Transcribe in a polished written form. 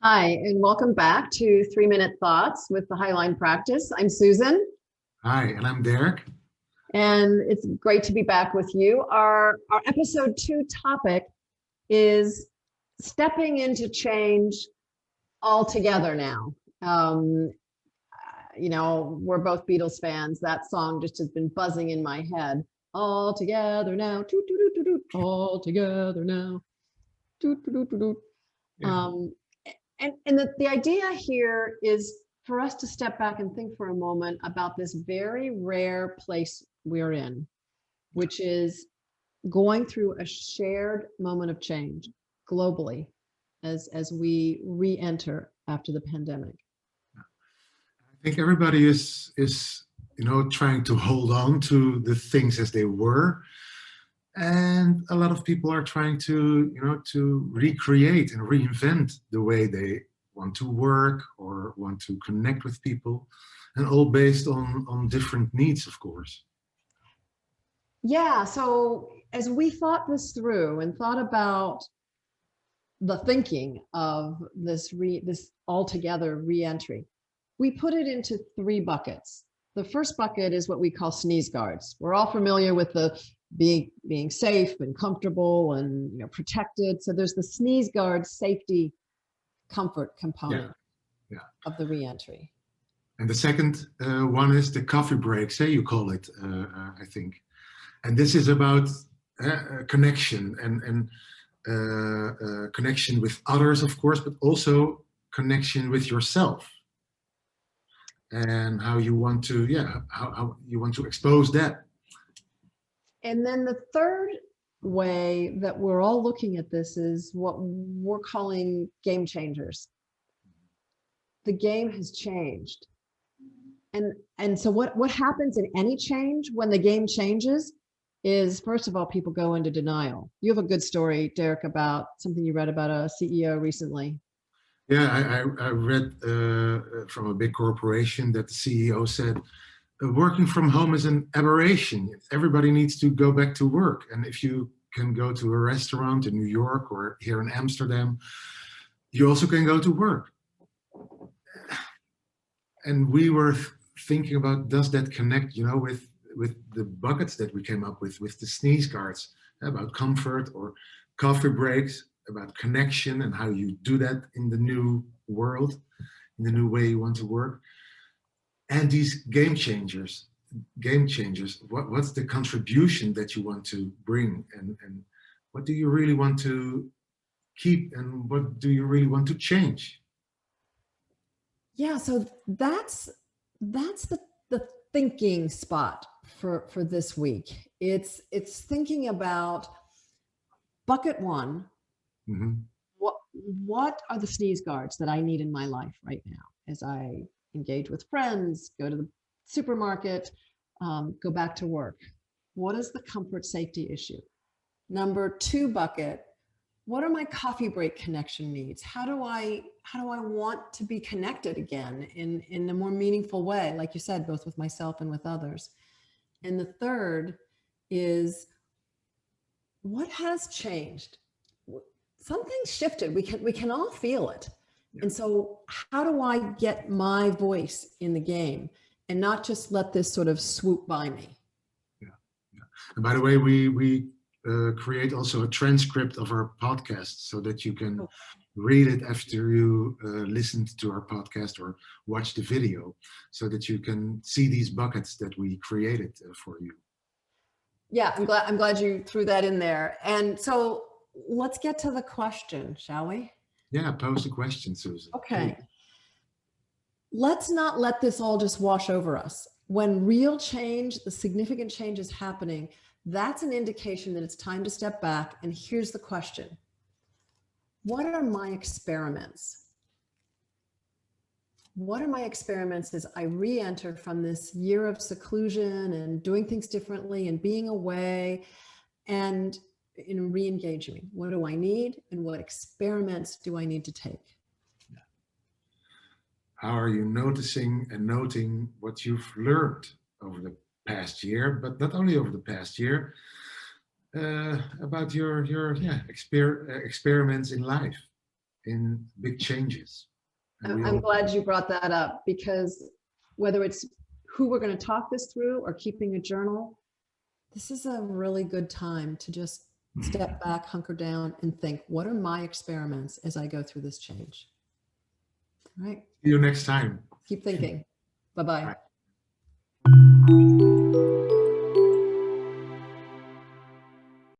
Hi, and welcome back to 3-Minute Thoughts with the Highline Practice. I'm Susan, Hi, and I'm Derek. and it's great to be back with you. Our episode 2 topic is stepping into change altogether now. We're both Beatles fans. That song just has been buzzing in my head. All together now, toot, toot, toot, toot, all together now, toot, toot, toot, toot. Yeah. The idea here is for us to step back and think for a moment about this very rare place we're in, which is going through a shared moment of change globally as we re-enter after the pandemic. I think everybody is trying to hold on to the things as they were, and a lot of people are trying to recreate and reinvent the way they want to work or want to connect with people, and all based on different needs, of course. Yeah, so as we thought this through and thought about the thinking of this altogether re-entry, we put it into 3 buckets. The first bucket is what we call sneeze guards. We're all familiar with the being safe and comfortable and protected. So there's the sneeze guard safety comfort component of the re-entry. And the second one is the coffee breaks, you call it, I think. And this is about connection and connection with others, of course, but also connection with yourself. And how you want to, how you want to expose that. And then the third way that we're all looking at this is what we're calling game changers. The game has changed. And so what happens in any change when the game changes is, first of all, people go into denial. You have a good story, Derek, about something you read about a CEO recently. Yeah, I read from a big corporation that the CEO said, working from home is an aberration. Everybody needs to go back to work. And if you can go to a restaurant in New York or here in Amsterdam, you also can go to work. And we were thinking about, does that connect, with the buckets that we came up with the sneeze guards, about comfort or coffee breaks, about connection and how you do that in the new world, in the new way you want to work. And these game changers, what's the contribution that you want to bring, and what do you really want to keep, and what do you really want to change? Yeah, so that's the thinking spot for this week. It's thinking about bucket 1. Mm-hmm. What are the sneeze guards that I need in my life right now as I engage with friends, go to the supermarket, go back to work? What is the comfort safety issue? Number 2 bucket, what are my coffee break connection needs? How do I want to be connected again in a more meaningful way, like you said, both with myself and with others? And the third is, what has changed? Something shifted. We can all feel it. Yeah. And so how do I get my voice in the game and not just let this sort of swoop by me? Yeah. And by the way, we create also a transcript of our podcast so that you can read it after you listened to our podcast or watch the video, so that you can see these buckets that we created for you. Yeah, I'm glad you threw that in there. And so let's get to the question, shall we? Yeah, pose the question, Susan. Okay. Let's not let this all just wash over us. When real change, the significant change is happening, that's an indication that it's time to step back. And here's the question. What are my experiments? What are my experiments as I re-enter from this year of seclusion and doing things differently and being away and in re-engaging? What do I need, and what experiments do I need to take? How are you noticing and noting what you've learned over the past year, but not only over the past year, about your experiments in life? in big changes. And we I'm all, glad you brought that up, because whether it's who we're going to talk this through or keeping a journal, this is a really good time to just step back, hunker down, and think, what are my experiments as I go through this change? All right. see you next time. Keep thinking. Bye-bye. Bye.